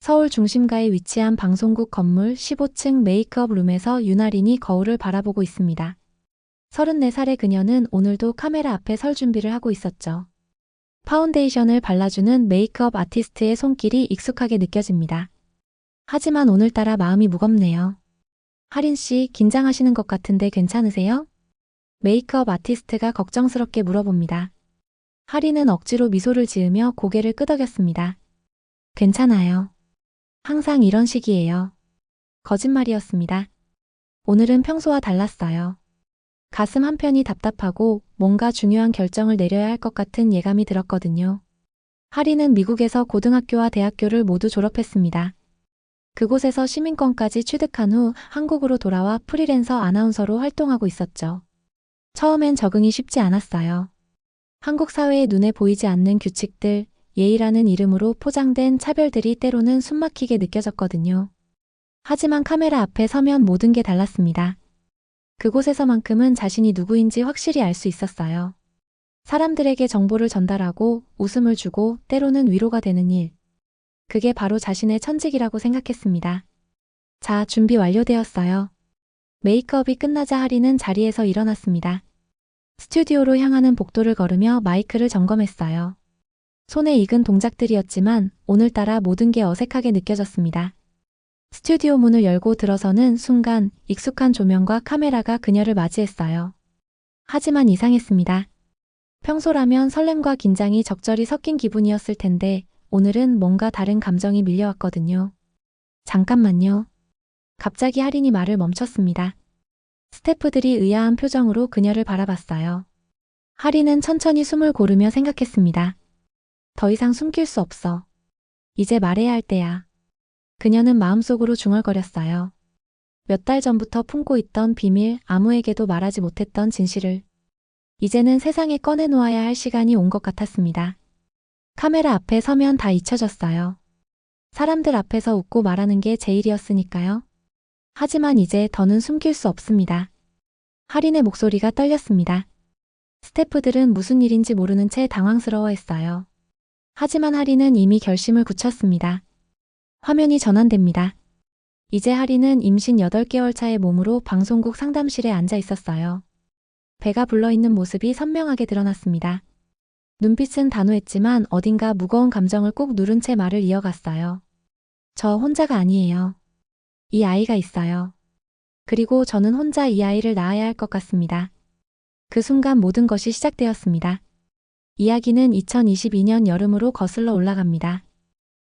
서울 중심가에 위치한 방송국 건물 15층 메이크업 룸에서 윤아린이 거울을 바라보고 있습니다. 34살의 그녀는 오늘도 카메라 앞에 설 준비를 하고 있었죠. 파운데이션을 발라주는 메이크업 아티스트의 손길이 익숙하게 느껴집니다. 하지만 오늘따라 마음이 무겁네요. 하린 씨, 긴장하시는 것 같은데 괜찮으세요? 메이크업 아티스트가 걱정스럽게 물어봅니다. 하린은 억지로 미소를 지으며 고개를 끄덕였습니다. 괜찮아요. 항상 이런 식이에요. 거짓말이었습니다. 오늘은 평소와 달랐어요. 가슴 한편이 답답하고 뭔가 중요한 결정을 내려야 할 것 같은 예감이 들었거든요. 하린은 미국에서 고등학교와 대학교를 모두 졸업했습니다. 그곳에서 시민권까지 취득한 후 한국으로 돌아와 프리랜서 아나운서로 활동하고 있었죠. 처음엔 적응이 쉽지 않았어요. 한국 사회의 눈에 보이지 않는 규칙들, 예의라는 이름으로 포장된 차별들이 때로는 숨막히게 느껴졌거든요. 하지만 카메라 앞에 서면 모든 게 달랐습니다. 그곳에서만큼은 자신이 누구인지 확실히 알 수 있었어요. 사람들에게 정보를 전달하고 웃음을 주고 때로는 위로가 되는 일. 그게 바로 자신의 천직이라고 생각했습니다. 자, 준비 완료되었어요. 메이크업이 끝나자 하린은 자리에서 일어났습니다. 스튜디오로 향하는 복도를 걸으며 마이크를 점검했어요. 손에 익은 동작들이었지만 오늘따라 모든 게 어색하게 느껴졌습니다. 스튜디오 문을 열고 들어서는 순간 익숙한 조명과 카메라가 그녀를 맞이했어요. 하지만 이상했습니다. 평소라면 설렘과 긴장이 적절히 섞인 기분이었을 텐데 오늘은 뭔가 다른 감정이 밀려왔거든요. 잠깐만요. 갑자기 하린이 말을 멈췄습니다. 스태프들이 의아한 표정으로 그녀를 바라봤어요. 하린은 천천히 숨을 고르며 생각했습니다. 더 이상 숨길 수 없어. 이제 말해야 할 때야. 그녀는 마음속으로 중얼거렸어요. 몇 달 전부터 품고 있던 비밀, 아무에게도 말하지 못했던 진실을. 이제는 세상에 꺼내놓아야 할 시간이 온 것 같았습니다. 카메라 앞에 서면 다 잊혀졌어요. 사람들 앞에서 웃고 말하는 게 제일이었으니까요. 하지만 이제 더는 숨길 수 없습니다. 하린의 목소리가 떨렸습니다. 스태프들은 무슨 일인지 모르는 채 당황스러워했어요. 하지만 하린은 이미 결심을 굳혔습니다. 화면이 전환됩니다. 이제 하린은 임신 8개월 차의 몸으로 방송국 상담실에 앉아 있었어요. 배가 불러있는 모습이 선명하게 드러났습니다. 눈빛은 단호했지만 어딘가 무거운 감정을 꾹 누른 채 말을 이어갔어요. 저 혼자가 아니에요. 이 아이가 있어요. 그리고 저는 혼자 이 아이를 낳아야 할 것 같습니다. 그 순간 모든 것이 시작되었습니다. 이야기는 2022년 여름으로 거슬러 올라갑니다.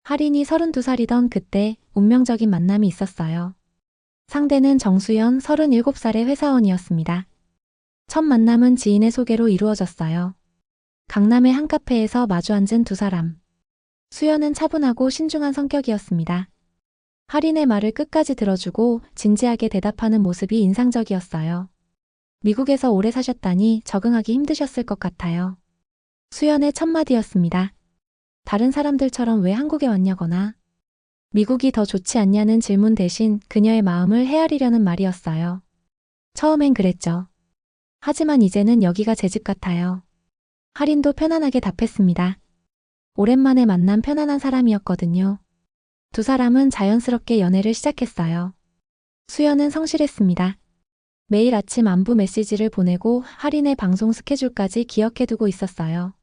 하린이 32살이던 그때 운명적인 만남이 있었어요. 상대는 정수연 37살의 회사원이었습니다. 첫 만남은 지인의 소개로 이루어졌어요. 강남의 한 카페에서 마주 앉은 두 사람. 수연은 차분하고 신중한 성격이었습니다. 하린의 말을 끝까지 들어주고 진지하게 대답하는 모습이 인상적이었어요. 미국에서 오래 사셨다니 적응하기 힘드셨을 것 같아요. 수연의 첫 마디였습니다. 다른 사람들처럼 왜 한국에 왔냐거나 미국이 더 좋지 않냐는 질문 대신 그녀의 마음을 헤아리려는 말이었어요. 처음엔 그랬죠. 하지만 이제는 여기가 제 집 같아요. 하린도 편안하게 답했습니다. 오랜만에 만난 편안한 사람이었거든요. 두 사람은 자연스럽게 연애를 시작했어요. 수연은 성실했습니다. 매일 아침 안부 메시지를 보내고 하린의 방송 스케줄까지 기억해두고 있었어요.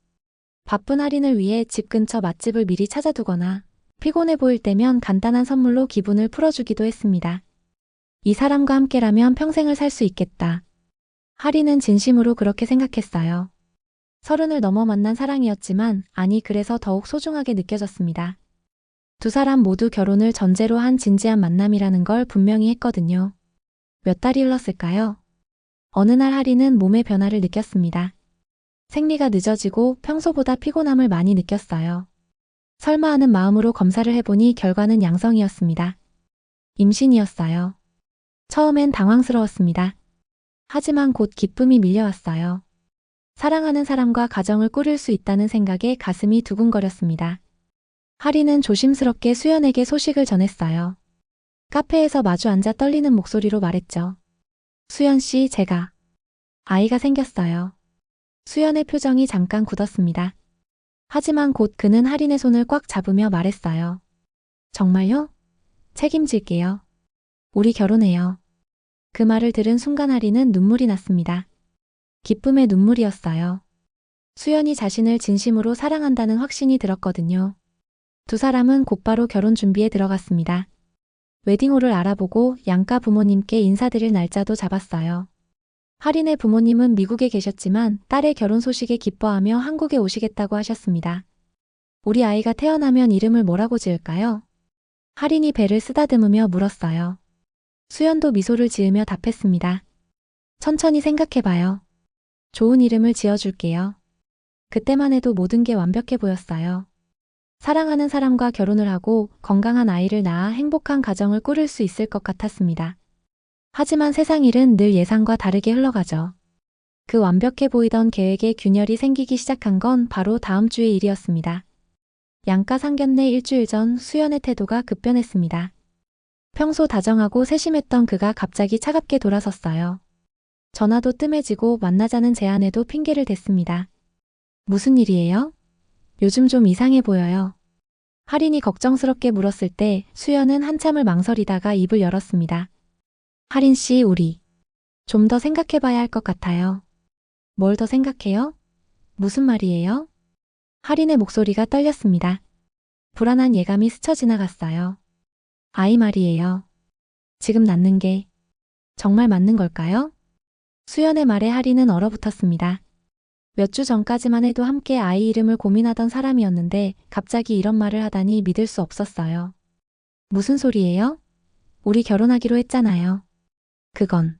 바쁜 하린을 위해 집 근처 맛집을 미리 찾아두거나 피곤해 보일 때면 간단한 선물로 기분을 풀어주기도 했습니다. 이 사람과 함께라면 평생을 살 수 있겠다. 하린은 진심으로 그렇게 생각했어요. 30을 넘어 만난 사랑이었지만 아니 그래서 더욱 소중하게 느껴졌습니다. 두 사람 모두 결혼을 전제로 한 진지한 만남이라는 걸 분명히 했거든요. 몇 달이 흘렀을까요? 어느 날 하린은 몸의 변화를 느꼈습니다. 생리가 늦어지고 평소보다 피곤함을 많이 느꼈어요. 설마 하는 마음으로 검사를 해보니 결과는 양성이었습니다. 임신이었어요. 처음엔 당황스러웠습니다. 하지만 곧 기쁨이 밀려왔어요. 사랑하는 사람과 가정을 꾸릴 수 있다는 생각에 가슴이 두근거렸습니다. 하린은 조심스럽게 수연에게 소식을 전했어요. 카페에서 마주 앉아 떨리는 목소리로 말했죠. 수연 씨, 제가 아이가 생겼어요. 수연의 표정이 잠깐 굳었습니다. 하지만 곧 그는 하린의 손을 꽉 잡으며 말했어요. 정말요? 책임질게요. 우리 결혼해요. 그 말을 들은 순간 하리는 눈물이 났습니다. 기쁨의 눈물이었어요. 수연이 자신을 진심으로 사랑한다는 확신이 들었거든요. 두 사람은 곧바로 결혼 준비에 들어갔습니다. 웨딩홀을 알아보고 양가 부모님께 인사드릴 날짜도 잡았어요. 하린의 부모님은 미국에 계셨지만 딸의 결혼 소식에 기뻐하며 한국에 오시겠다고 하셨습니다. 우리 아이가 태어나면 이름을 뭐라고 지을까요? 하린이 배를 쓰다듬으며 물었어요. 수연도 미소를 지으며 답했습니다. 천천히 생각해봐요. 좋은 이름을 지어줄게요. 그때만 해도 모든 게 완벽해 보였어요. 사랑하는 사람과 결혼을 하고 건강한 아이를 낳아 행복한 가정을 꾸릴 수 있을 것 같았습니다. 하지만 세상 일은 늘 예상과 다르게 흘러가죠. 그 완벽해 보이던 계획에 균열이 생기기 시작한 건 바로 다음 주의 일이었습니다. 양가 상견례 일주일 전 수연의 태도가 급변했습니다. 평소 다정하고 세심했던 그가 갑자기 차갑게 돌아섰어요. 전화도 뜸해지고 만나자는 제안에도 핑계를 댔습니다. 무슨 일이에요? 요즘 좀 이상해 보여요. 하린이 걱정스럽게 물었을 때 수연은 한참을 망설이다가 입을 열었습니다. 하린 씨, 우리 좀 더 생각해봐야 할 것 같아요. 뭘 더 생각해요? 무슨 말이에요? 하린의 목소리가 떨렸습니다. 불안한 예감이 스쳐 지나갔어요. 아이 말이에요. 지금 낳는 게 정말 맞는 걸까요? 수연의 말에 하린은 얼어붙었습니다. 몇 주 전까지만 해도 함께 아이 이름을 고민하던 사람이었는데 갑자기 이런 말을 하다니 믿을 수 없었어요. 무슨 소리예요? 우리 결혼하기로 했잖아요. 그건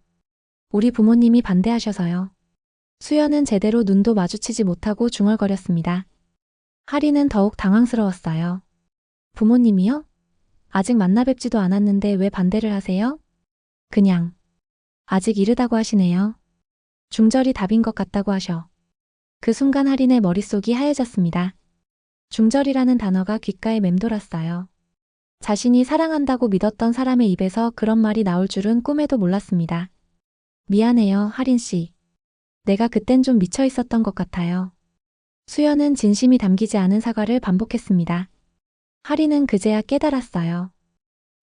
우리 부모님이 반대하셔서요. 수연은 제대로 눈도 마주치지 못하고 중얼거렸습니다. 하린은 더욱 당황스러웠어요. 부모님이요? 아직 만나 뵙지도 않았는데 왜 반대를 하세요? 그냥 아직 이르다고 하시네요. 중절이 답인 것 같다고 하셔. 그 순간 하린의 머릿속이 하얘졌습니다. 중절이라는 단어가 귓가에 맴돌았어요. 자신이 사랑한다고 믿었던 사람의 입에서 그런 말이 나올 줄은 꿈에도 몰랐습니다. 미안해요, 하린 씨. 내가 그땐 좀 미쳐 있었던 것 같아요. 수연은 진심이 담기지 않은 사과를 반복했습니다. 하린은 그제야 깨달았어요.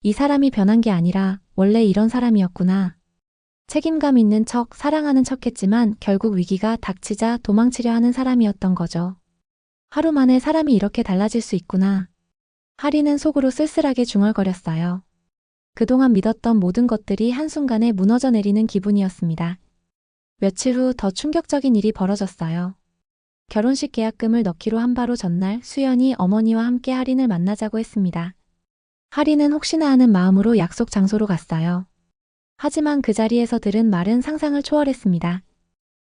이 사람이 변한 게 아니라 원래 이런 사람이었구나. 책임감 있는 척, 사랑하는 척했지만 결국 위기가 닥치자 도망치려 하는 사람이었던 거죠. 하루 만에 사람이 이렇게 달라질 수 있구나. 하린은 속으로 쓸쓸하게 중얼거렸어요. 그동안 믿었던 모든 것들이 한순간에 무너져 내리는 기분이었습니다. 며칠 후 더 충격적인 일이 벌어졌어요. 결혼식 계약금을 넣기로 한 바로 전날 수연이 어머니와 함께 하린을 만나자고 했습니다. 하린은 혹시나 하는 마음으로 약속 장소로 갔어요. 하지만 그 자리에서 들은 말은 상상을 초월했습니다.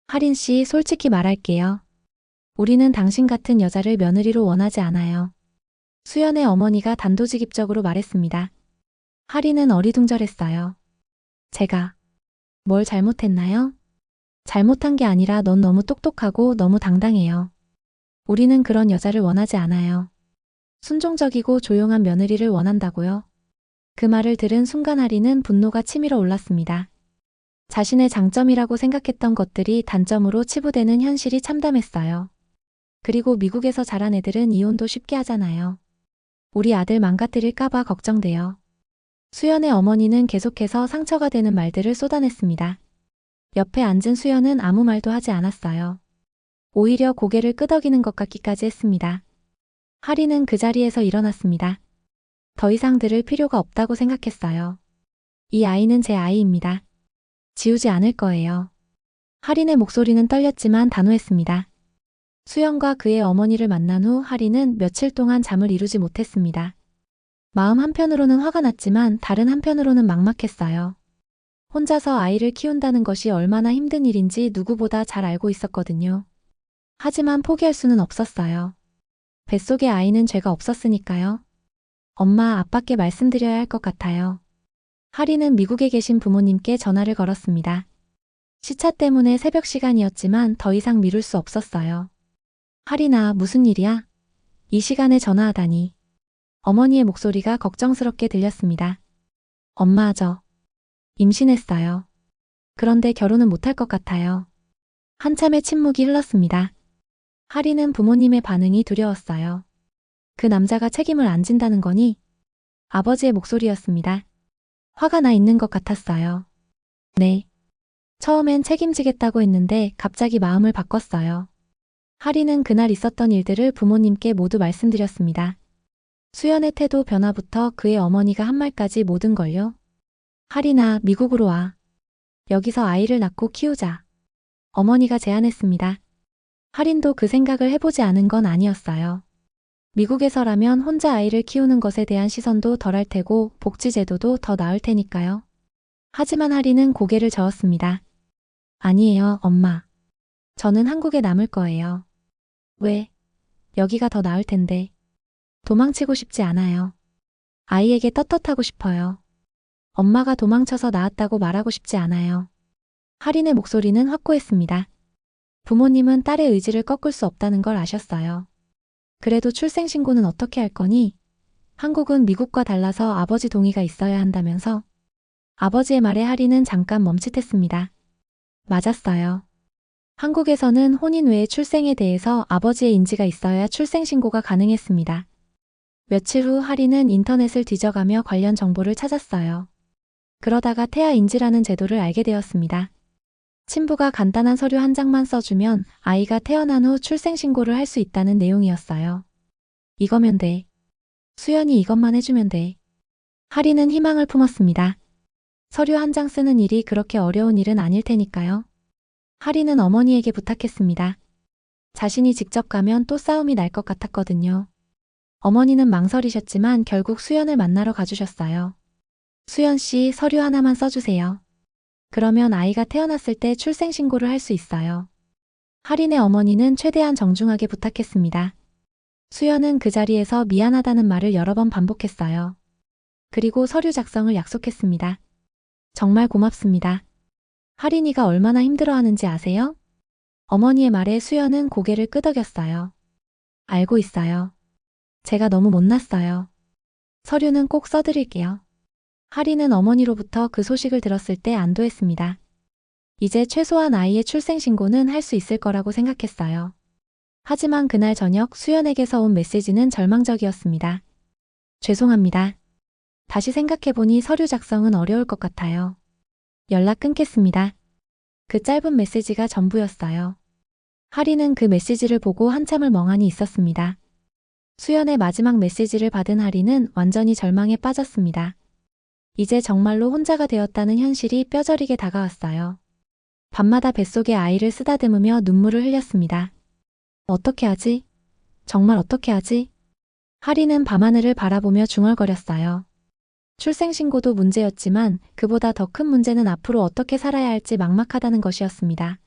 하린 씨, 솔직히 말할게요. 우리는 당신 같은 여자를 며느리로 원하지 않아요. 수연의 어머니가 단도직입적으로 말했습니다. 하린은 어리둥절했어요. 제가 뭘 잘못했나요? 잘못한 게 아니라 넌 너무 똑똑하고 너무 당당해요. 우리는 그런 여자를 원하지 않아요. 순종적이고 조용한 며느리를 원한다고요. 그 말을 들은 순간 하린은 분노가 치밀어 올랐습니다. 자신의 장점이라고 생각했던 것들이 단점으로 치부되는 현실이 참담했어요. 그리고 미국에서 자란 애들은 이혼도 쉽게 하잖아요. 우리 아들 망가뜨릴까봐 걱정돼요. 수연의 어머니는 계속해서 상처가 되는 말들을 쏟아냈습니다. 옆에 앉은 수연은 아무 말도 하지 않았어요. 오히려 고개를 끄덕이는 것 같기까지 했습니다. 하린은 그 자리에서 일어났습니다. 더 이상 들을 필요가 없다고 생각했어요. 이 아이는 제 아이입니다. 지우지 않을 거예요. 하린의 목소리는 떨렸지만 단호했습니다. 수연과 그의 어머니를 만난 후 하린은 며칠 동안 잠을 이루지 못했습니다. 마음 한편으로는 화가 났지만 다른 한편으로는 막막했어요. 혼자서 아이를 키운다는 것이 얼마나 힘든 일인지 누구보다 잘 알고 있었거든요. 하지만 포기할 수는 없었어요. 뱃속의 아이는 죄가 없었으니까요. 엄마, 아빠께 말씀드려야 할 것 같아요. 하린은 미국에 계신 부모님께 전화를 걸었습니다. 시차 때문에 새벽 시간이었지만 더 이상 미룰 수 없었어요. 하린아, 무슨 일이야? 이 시간에 전화하다니. 어머니의 목소리가 걱정스럽게 들렸습니다. 엄마, 저 임신했어요. 그런데 결혼은 못할 것 같아요. 한참의 침묵이 흘렀습니다. 하린은 부모님의 반응이 두려웠어요. 그 남자가 책임을 안 진다는 거니? 아버지의 목소리였습니다. 화가 나 있는 것 같았어요. 네. 처음엔 책임지겠다고 했는데 갑자기 마음을 바꿨어요. 하리는 그날 있었던 일들을 부모님께 모두 말씀드렸습니다. 수연의 태도 변화부터 그의 어머니가 한 말까지 모든 걸요. 하리나 미국으로 와. 여기서 아이를 낳고 키우자. 어머니가 제안했습니다. 하린도 그 생각을 해보지 않은 건 아니었어요. 미국에서라면 혼자 아이를 키우는 것에 대한 시선도 덜할 테고 복지제도도 더 나을 테니까요. 하지만 하린은 고개를 저었습니다. 아니에요, 엄마. 저는 한국에 남을 거예요. 왜? 여기가 더 나을 텐데. 도망치고 싶지 않아요. 아이에게 떳떳하고 싶어요. 엄마가 도망쳐서 낳았다고 말하고 싶지 않아요. 하린의 목소리는 확고했습니다. 부모님은 딸의 의지를 꺾을 수 없다는 걸 아셨어요. 그래도 출생신고는 어떻게 할 거니? 한국은 미국과 달라서 아버지 동의가 있어야 한다면서? 아버지의 말에 하린은 잠깐 멈칫했습니다. 맞았어요. 한국에서는 혼인 외에 출생에 대해서 아버지의 인지가 있어야 출생신고가 가능했습니다. 며칠 후 하린은 인터넷을 뒤져가며 관련 정보를 찾았어요. 그러다가 태아인지라는 제도를 알게 되었습니다. 친부가 간단한 서류 한 장만 써주면 아이가 태어난 후 출생신고를 할 수 있다는 내용이었어요. 이거면 돼. 수연이 이것만 해주면 돼. 하린은 희망을 품었습니다. 서류 한 장 쓰는 일이 그렇게 어려운 일은 아닐 테니까요. 하린은 어머니에게 부탁했습니다. 자신이 직접 가면 또 싸움이 날 것 같았거든요. 어머니는 망설이셨지만 결국 수연을 만나러 가주셨어요. 수연 씨, 서류 하나만 써주세요. 그러면 아이가 태어났을 때 출생신고를 할 수 있어요. 하린의 어머니는 최대한 정중하게 부탁했습니다. 수연은 그 자리에서 미안하다는 말을 여러 번 반복했어요. 그리고 서류 작성을 약속했습니다. 정말 고맙습니다. 하린이가 얼마나 힘들어하는지 아세요? 어머니의 말에 수연은 고개를 끄덕였어요. 알고 있어요. 제가 너무 못났어요. 서류는 꼭 써드릴게요. 하린은 어머니로부터 그 소식을 들었을 때 안도했습니다. 이제 최소한 아이의 출생신고는 할 수 있을 거라고 생각했어요. 하지만 그날 저녁 수연에게서 온 메시지는 절망적이었습니다. 죄송합니다. 다시 생각해보니 서류 작성은 어려울 것 같아요. 연락 끊겠습니다. 그 짧은 메시지가 전부였어요. 하린은 그 메시지를 보고 한참을 멍하니 있었습니다. 수연의 마지막 메시지를 받은 하린은 완전히 절망에 빠졌습니다. 이제 정말로 혼자가 되었다는 현실이 뼈저리게 다가왔어요. 밤마다 뱃속에 아이를 쓰다듬으며 눈물을 흘렸습니다. 어떻게 하지? 정말 어떻게 하지? 하린은 밤하늘을 바라보며 중얼거렸어요. 출생신고도 문제였지만 그보다 더 큰 문제는 앞으로 어떻게 살아야 할지 막막하다는 것이었습니다.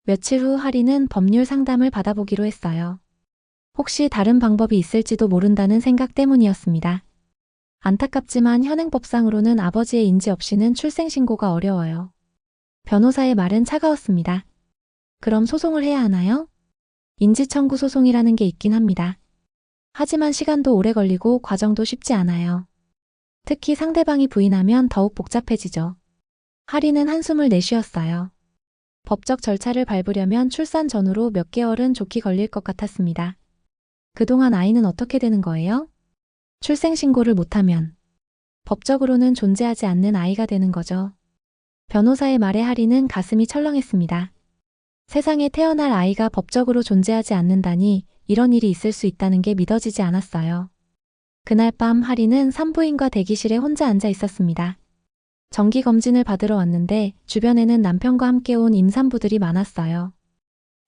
며칠 후 하린은 법률 상담을 받아보기로 했어요. 혹시 다른 방법이 있을지도 모른다는 생각 때문이었습니다. 안타깝지만 현행법상으로는 아버지의 인지 없이는 출생신고가 어려워요. 변호사의 말은 차가웠습니다. 그럼 소송을 해야 하나요? 인지청구 소송이라는 게 있긴 합니다. 하지만 시간도 오래 걸리고 과정도 쉽지 않아요. 특히 상대방이 부인하면 더욱 복잡해지죠. 하린은 한숨을 내쉬었어요. 법적 절차를 밟으려면 출산 전후로 몇 개월은 좋게 걸릴 것 같았습니다. 그동안 아이는 어떻게 되는 거예요? 출생신고를 못하면 법적으로는 존재하지 않는 아이가 되는 거죠. 변호사의 말에 하린은 가슴이 철렁했습니다. 세상에 태어날 아이가 법적으로 존재하지 않는다니 이런 일이 있을 수 있다는 게 믿어지지 않았어요. 그날 밤 하린은 산부인과 대기실에 혼자 앉아 있었습니다. 정기검진을 받으러 왔는데 주변에는 남편과 함께 온 임산부들이 많았어요.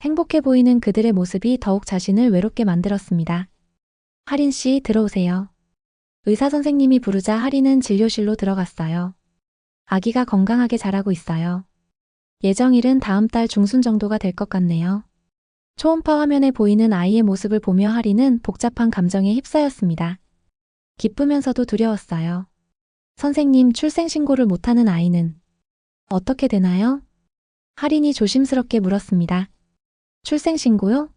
행복해 보이는 그들의 모습이 더욱 자신을 외롭게 만들었습니다. 하린 씨, 들어오세요. 의사 선생님이 부르자 하린은 진료실로 들어갔어요. 아기가 건강하게 자라고 있어요. 예정일은 다음 달 중순 정도가 될 것 같네요. 초음파 화면에 보이는 아이의 모습을 보며 하린은 복잡한 감정에 휩싸였습니다. 기쁘면서도 두려웠어요. 선생님, 출생신고를 못하는 아이는 어떻게 되나요? 하린이 조심스럽게 물었습니다. 출생신고요?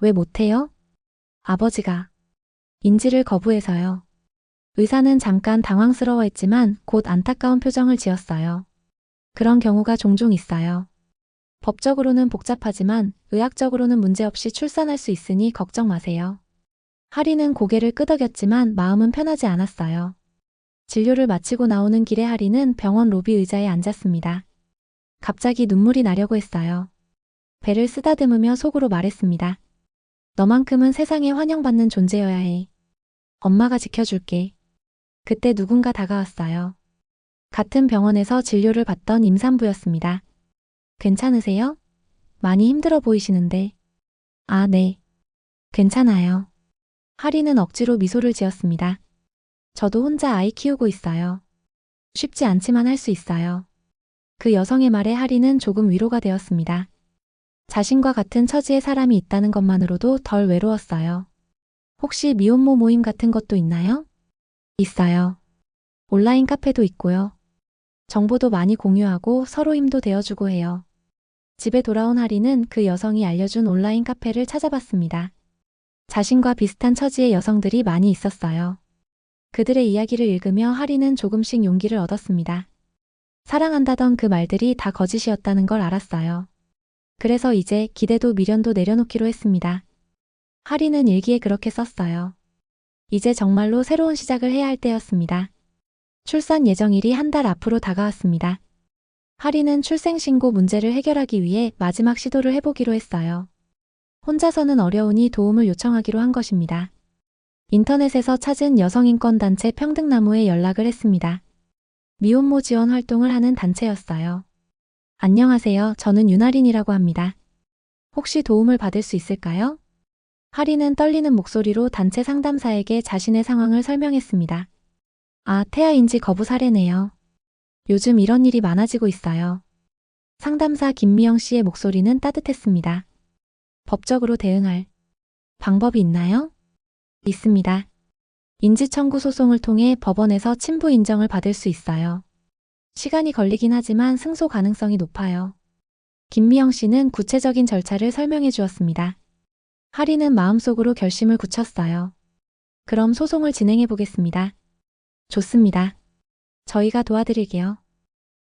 왜 못해요? 아버지가 인지를 거부해서요. 의사는 잠깐 당황스러워했지만 곧 안타까운 표정을 지었어요. 그런 경우가 종종 있어요. 법적으로는 복잡하지만 의학적으로는 문제없이 출산할 수 있으니 걱정 마세요. 하린은 고개를 끄덕였지만 마음은 편하지 않았어요. 진료를 마치고 나오는 길에 하리는 병원 로비 의자에 앉았습니다. 갑자기 눈물이 나려고 했어요. 배를 쓰다듬으며 속으로 말했습니다. 너만큼은 세상에 환영받는 존재여야 해. 엄마가 지켜줄게. 그때 누군가 다가왔어요. 같은 병원에서 진료를 받던 임산부였습니다. 괜찮으세요? 많이 힘들어 보이시는데. 아, 네. 괜찮아요. 하리는 억지로 미소를 지었습니다. 저도 혼자 아이 키우고 있어요. 쉽지 않지만 할 수 있어요. 그 여성의 말에 하리는 조금 위로가 되었습니다. 자신과 같은 처지의 사람이 있다는 것만으로도 덜 외로웠어요. 혹시 미혼모 모임 같은 것도 있나요? 있어요. 온라인 카페도 있고요. 정보도 많이 공유하고 서로 힘도 되어주고 해요. 집에 돌아온 하리는 그 여성이 알려준 온라인 카페를 찾아봤습니다. 자신과 비슷한 처지의 여성들이 많이 있었어요. 그들의 이야기를 읽으며 하리는 조금씩 용기를 얻었습니다. 사랑한다던 그 말들이 다 거짓이었다는 걸 알았어요. 그래서 이제 기대도 미련도 내려놓기로 했습니다. 하리는 일기에 그렇게 썼어요. 이제 정말로 새로운 시작을 해야 할 때였습니다. 출산 예정일이 한 달 앞으로 다가왔습니다. 하리는 출생신고 문제를 해결하기 위해 마지막 시도를 해보기로 했어요. 혼자서는 어려우니 도움을 요청하기로 한 것입니다. 인터넷에서 찾은 여성인권단체 평등나무에 연락을 했습니다. 미혼모 지원 활동을 하는 단체였어요. 안녕하세요. 저는 윤아린이라고 합니다. 혹시 도움을 받을 수 있을까요? 하리는 떨리는 목소리로 단체 상담사에게 자신의 상황을 설명했습니다. 아, 태아인지 거부 사례네요. 요즘 이런 일이 많아지고 있어요. 상담사 김미영 씨의 목소리는 따뜻했습니다. 법적으로 대응할 방법이 있나요? 있습니다. 인지청구 소송을 통해 법원에서 친부 인정을 받을 수 있어요. 시간이 걸리긴 하지만 승소 가능성이 높아요. 김미영 씨는 구체적인 절차를 설명해 주었습니다. 하리는 마음속으로 결심을 굳혔어요. 그럼 소송을 진행해 보겠습니다. 좋습니다. 저희가 도와드릴게요.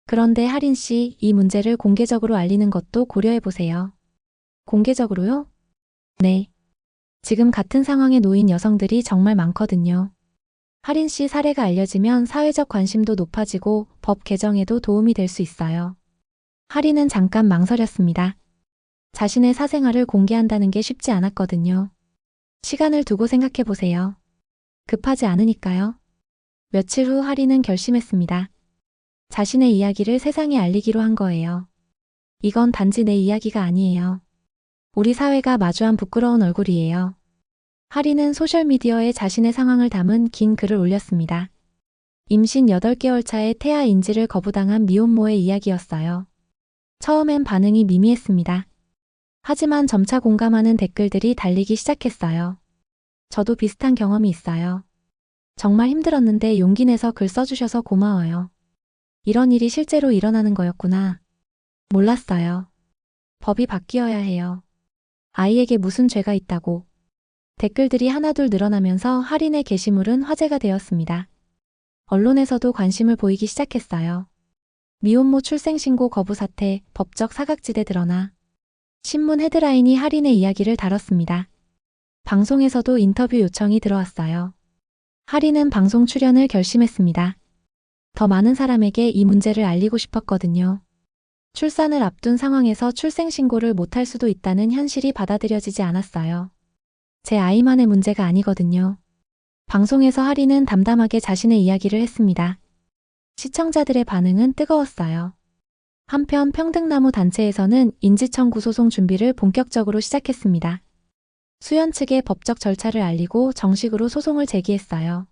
그런데 하린 씨, 이 문제를 공개적으로 알리는 것도 고려해 보세요. 공개적으로요? 네. 지금 같은 상황에 놓인 여성들이 정말 많거든요. 하린 씨 사례가 알려지면 사회적 관심도 높아지고 법 개정에도 도움이 될 수 있어요. 하린은 잠깐 망설였습니다. 자신의 사생활을 공개한다는 게 쉽지 않았거든요. 시간을 두고 생각해 보세요. 급하지 않으니까요. 며칠 후 하린은 결심했습니다. 자신의 이야기를 세상에 알리기로 한 거예요. 이건 단지 내 이야기가 아니에요. 우리 사회가 마주한 부끄러운 얼굴이에요. 하리는 소셜미디어에 자신의 상황을 담은 긴 글을 올렸습니다. 임신 8개월 차에 태아 인지를 거부당한 미혼모의 이야기였어요. 처음엔 반응이 미미했습니다. 하지만 점차 공감하는 댓글들이 달리기 시작했어요. 저도 비슷한 경험이 있어요. 정말 힘들었는데 용기 내서 글 써주셔서 고마워요. 이런 일이 실제로 일어나는 거였구나. 몰랐어요. 법이 바뀌어야 해요. 아이에게 무슨 죄가 있다고. 댓글들이 하나둘 늘어나면서 하린의 게시물은 화제가 되었습니다. 언론에서도 관심을 보이기 시작했어요. 미혼모 출생신고 거부 사태, 법적 사각지대 드러나. 신문 헤드라인이 하린의 이야기를 다뤘습니다. 방송에서도 인터뷰 요청이 들어왔어요. 하린은 방송 출연을 결심했습니다. 더 많은 사람에게 이 문제를 알리고 싶었거든요. 출산을 앞둔 상황에서 출생신고를 못할 수도 있다는 현실이 받아들여지지 않았어요. 제 아이만의 문제가 아니거든요. 방송에서 하리는 담담하게 자신의 이야기를 했습니다. 시청자들의 반응은 뜨거웠어요. 한편 평등나무 단체에서는 인지청구 소송 준비를 본격적으로 시작했습니다. 수연 측의 법적 절차를 알리고 정식으로 소송을 제기했어요.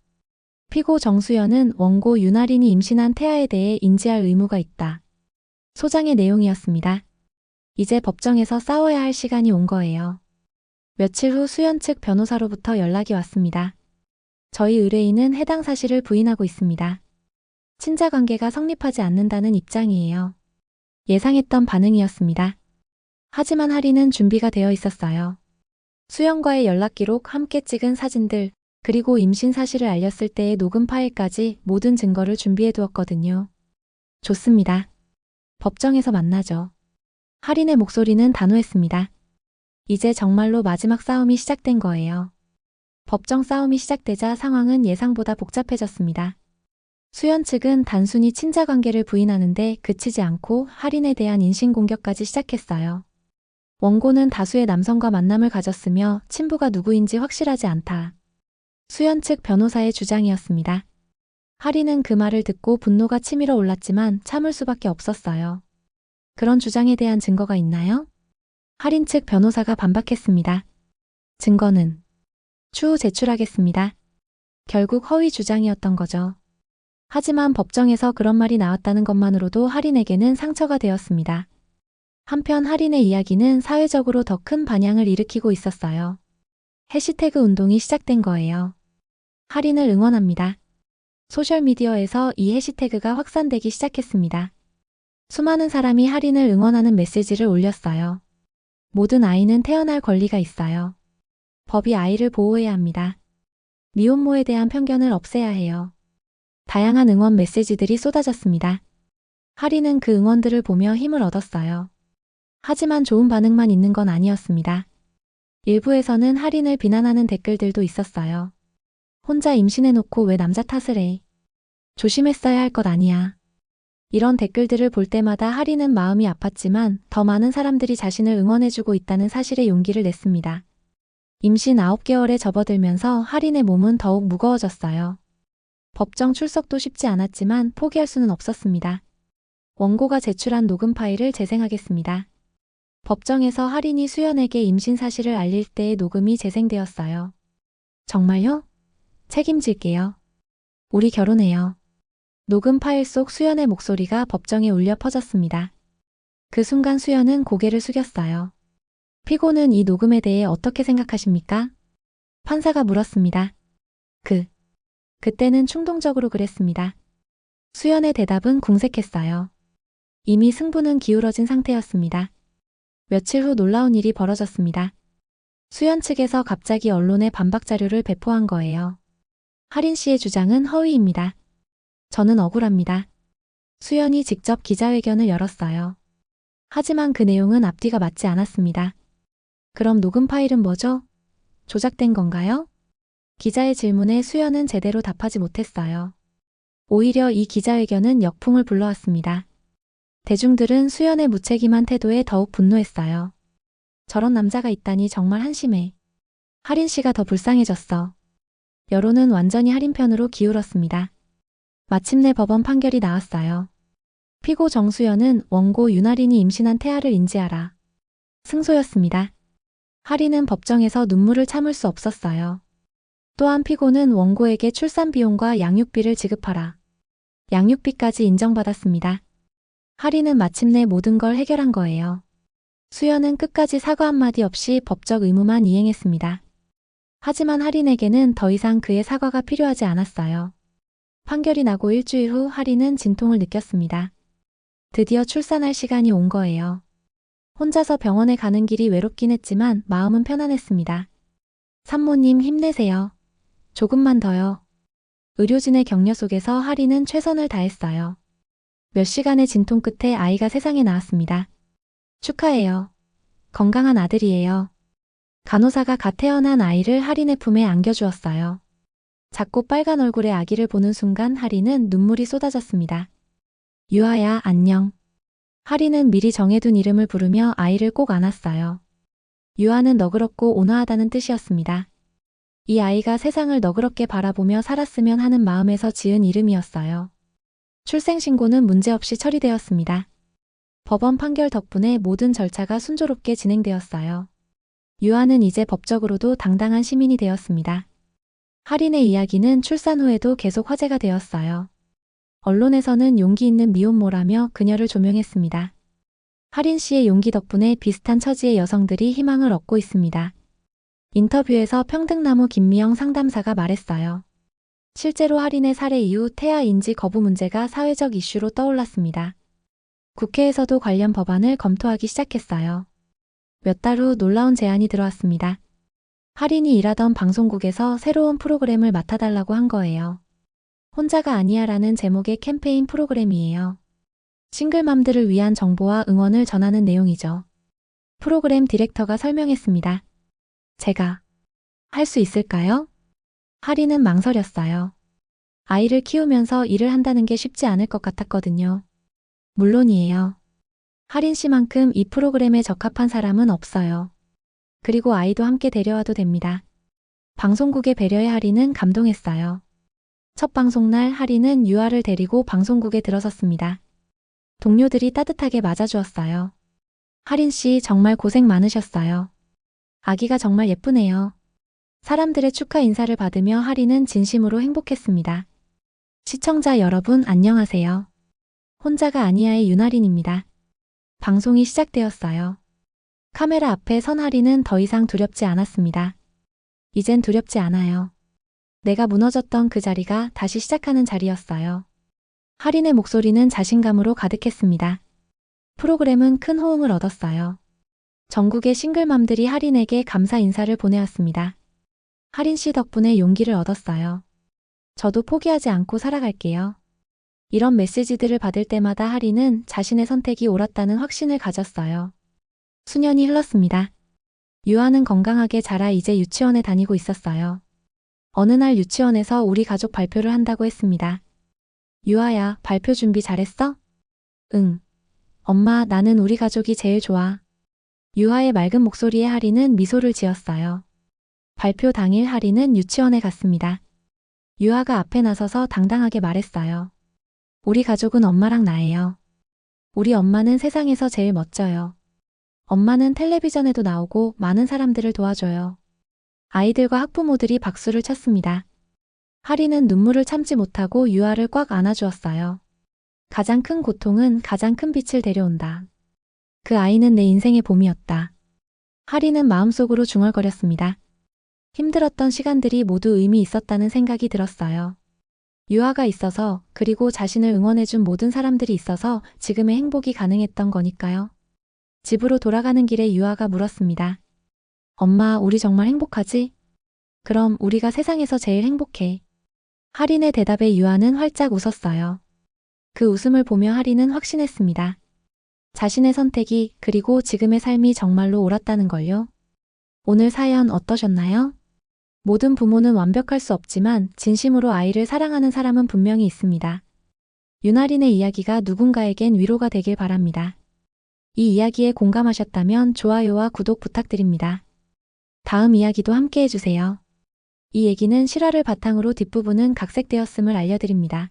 피고 정수연은 원고 윤아린이 임신한 태아에 대해 인지할 의무가 있다. 소장의 내용이었습니다. 이제 법정에서 싸워야 할 시간이 온 거예요. 며칠 후 수연 측 변호사로부터 연락이 왔습니다. 저희 의뢰인은 해당 사실을 부인하고 있습니다. 친자 관계가 성립하지 않는다는 입장이에요. 예상했던 반응이었습니다. 하지만 하리는 준비가 되어 있었어요. 수연과의 연락 기록, 함께 찍은 사진들, 그리고 임신 사실을 알렸을 때의 녹음 파일까지 모든 증거를 준비해 두었거든요. 좋습니다. 법정에서 만나죠. 하린의 목소리는 단호했습니다. 이제 정말로 마지막 싸움이 시작된 거예요. 법정 싸움이 시작되자 상황은 예상보다 복잡해졌습니다. 수연 측은 단순히 친자 관계를 부인하는데 그치지 않고 할인에 대한 인신공격까지 시작했어요. 원고는 다수의 남성과 만남을 가졌으며 친부가 누구인지 확실하지 않다. 수연 측 변호사의 주장이었습니다. 할인은 그 말을 듣고 분노가 치밀어 올랐지만 참을 수밖에 없었어요. 그런 주장에 대한 증거가 있나요? 할인 측 변호사가 반박했습니다. 증거는 추후 제출하겠습니다. 결국 허위 주장이었던 거죠. 하지만 법정에서 그런 말이 나왔다는 것만으로도 할인에게는 상처가 되었습니다. 한편 할인의 이야기는 사회적으로 더 큰 반향을 일으키고 있었어요. 해시태그 운동이 시작된 거예요. 할인을 응원합니다. 소셜미디어에서 이 해시태그가 확산되기 시작했습니다. 수많은 사람이 할인을 응원하는 메시지를 올렸어요. 모든 아이는 태어날 권리가 있어요. 법이 아이를 보호해야 합니다. 미혼모에 대한 편견을 없애야 해요. 다양한 응원 메시지들이 쏟아졌습니다. 할인은 그 응원들을 보며 힘을 얻었어요. 하지만 좋은 반응만 있는 건 아니었습니다. 일부에서는 할인을 비난하는 댓글들도 있었어요. 혼자 임신해놓고 왜 남자 탓을 해? 조심했어야 할 것 아니야. 이런 댓글들을 볼 때마다 할인은 마음이 아팠지만 더 많은 사람들이 자신을 응원해주고 있다는 사실에 용기를 냈습니다. 임신 9개월에 접어들면서 할인의 몸은 더욱 무거워졌어요. 법정 출석도 쉽지 않았지만 포기할 수는 없었습니다. 원고가 제출한 녹음 파일을 재생하겠습니다. 법정에서 할인이 수연에게 임신 사실을 알릴 때의 녹음이 재생되었어요. 정말요? 책임질게요. 우리 결혼해요. 녹음 파일 속 수연의 목소리가 법정에 울려 퍼졌습니다. 그 순간 수연은 고개를 숙였어요. 피고는 이 녹음에 대해 어떻게 생각하십니까? 판사가 물었습니다. 그때는 충동적으로 그랬습니다. 수연의 대답은 궁색했어요. 이미 승부는 기울어진 상태였습니다. 며칠 후 놀라운 일이 벌어졌습니다. 수연 측에서 갑자기 언론에 반박 자료를 배포한 거예요. 할인 씨의 주장은 허위입니다. 저는 억울합니다. 수연이 직접 기자회견을 열었어요. 하지만 그 내용은 앞뒤가 맞지 않았습니다. 그럼 녹음 파일은 뭐죠? 조작된 건가요? 기자의 질문에 수연은 제대로 답하지 못했어요. 오히려 이 기자회견은 역풍을 불러왔습니다. 대중들은 수연의 무책임한 태도에 더욱 분노했어요. 저런 남자가 있다니 정말 한심해. 할인 씨가 더 불쌍해졌어. 여론은 완전히 할인 편으로 기울었습니다. 마침내 법원 판결이 나왔어요. 피고 정수연은 원고 윤할인이 임신한 태아를 인지하라. 승소였습니다. 할인은 법정에서 눈물을 참을 수 없었어요. 또한 피고는 원고에게 출산 비용과 양육비를 지급하라. 양육비까지 인정받았습니다. 할인은 마침내 모든 걸 해결한 거예요. 수연은 끝까지 사과 한마디 없이 법적 의무만 이행했습니다. 하지만 할인에게는 더 이상 그의 사과가 필요하지 않았어요. 판결이 나고 일주일 후 할인은 진통을 느꼈습니다. 드디어 출산할 시간이 온 거예요. 혼자서 병원에 가는 길이 외롭긴 했지만 마음은 편안했습니다. 산모님 힘내세요. 조금만 더요. 의료진의 격려 속에서 할인은 최선을 다했어요. 몇 시간의 진통 끝에 아이가 세상에 나왔습니다. 축하해요. 건강한 아들이에요. 간호사가 갓 태어난 아이를 할인의 품에 안겨주었어요. 작고 빨간 얼굴의 아기를 보는 순간 할인은 눈물이 쏟아졌습니다. 유아야, 안녕. 할인은 미리 정해둔 이름을 부르며 아이를 꼭 안았어요. 유아는 너그럽고 온화하다는 뜻이었습니다. 이 아이가 세상을 너그럽게 바라보며 살았으면 하는 마음에서 지은 이름이었어요. 출생신고는 문제없이 처리되었습니다. 법원 판결 덕분에 모든 절차가 순조롭게 진행되었어요. 유아는 이제 법적으로도 당당한 시민이 되었습니다. 할인의 이야기는 출산 후에도 계속 화제가 되었어요. 언론에서는 용기 있는 미혼모라며 그녀를 조명했습니다. 할인 씨의 용기 덕분에 비슷한 처지의 여성들이 희망을 얻고 있습니다. 인터뷰에서 평등나무 김미영 상담사가 말했어요. 실제로 할인의 사례 이후 태아 인지 거부 문제가 사회적 이슈로 떠올랐습니다. 국회에서도 관련 법안을 검토하기 시작했어요. 몇 달 후 놀라운 제안이 들어왔습니다. 할인이 일하던 방송국에서 새로운 프로그램을 맡아달라고 한 거예요. 혼자가 아니야라는 제목의 캠페인 프로그램이에요. 싱글맘들을 위한 정보와 응원을 전하는 내용이죠. 프로그램 디렉터가 설명했습니다. 제가 할 수 있을까요? 할인은 망설였어요. 아이를 키우면서 일을 한다는 게 쉽지 않을 것 같았거든요. 물론이에요. 하린 씨만큼 이 프로그램에 적합한 사람은 없어요. 그리고 아이도 함께 데려와도 됩니다. 방송국의 배려에 하린은 감동했어요. 첫 방송날 하린은 유아를 데리고 방송국에 들어섰습니다. 동료들이 따뜻하게 맞아주었어요. 하린 씨 정말 고생 많으셨어요. 아기가 정말 예쁘네요. 사람들의 축하 인사를 받으며 하린은 진심으로 행복했습니다. 시청자 여러분 안녕하세요. 혼자가 아니야의 윤하린입니다. 방송이 시작되었어요. 카메라 앞에 선 하린은 더 이상 두렵지 않았습니다. 이젠 두렵지 않아요. 내가 무너졌던 그 자리가 다시 시작하는 자리였어요. 하린의 목소리는 자신감으로 가득했습니다. 프로그램은 큰 호응을 얻었어요. 전국의 싱글맘들이 하린에게 감사 인사를 보내왔습니다. 하린 씨 덕분에 용기를 얻었어요. 저도 포기하지 않고 살아갈게요. 이런 메시지들을 받을 때마다 하린은 자신의 선택이 옳았다는 확신을 가졌어요. 수년이 흘렀습니다. 유아는 건강하게 자라 이제 유치원에 다니고 있었어요. 어느 날 유치원에서 우리 가족 발표를 한다고 했습니다. 유아야, 발표 준비 잘했어? 응. 엄마, 나는 우리 가족이 제일 좋아. 유아의 맑은 목소리에 하린은 미소를 지었어요. 발표 당일 하린은 유치원에 갔습니다. 유아가 앞에 나서서 당당하게 말했어요. 우리 가족은 엄마랑 나예요. 우리 엄마는 세상에서 제일 멋져요. 엄마는 텔레비전에도 나오고 많은 사람들을 도와줘요. 아이들과 학부모들이 박수를 쳤습니다. 하린은 눈물을 참지 못하고 유아를 꽉 안아주었어요. 가장 큰 고통은 가장 큰 빛을 데려온다. 그 아이는 내 인생의 봄이었다. 하린은 마음속으로 중얼거렸습니다. 힘들었던 시간들이 모두 의미 있었다는 생각이 들었어요. 유아가 있어서, 그리고 자신을 응원해준 모든 사람들이 있어서 지금의 행복이 가능했던 거니까요. 집으로 돌아가는 길에 유아가 물었습니다. 엄마, 우리 정말 행복하지? 그럼 우리가 세상에서 제일 행복해. 하린의 대답에 유아는 활짝 웃었어요. 그 웃음을 보며 하린은 확신했습니다. 자신의 선택이, 그리고 지금의 삶이 정말로 옳았다는 걸요. 오늘 사연 어떠셨나요? 모든 부모는 완벽할 수 없지만 진심으로 아이를 사랑하는 사람은 분명히 있습니다. 윤하린의 이야기가 누군가에겐 위로가 되길 바랍니다. 이 이야기에 공감하셨다면 좋아요와 구독 부탁드립니다. 다음 이야기도 함께 해주세요. 이 얘기는 실화를 바탕으로 뒷부분은 각색되었음을 알려드립니다.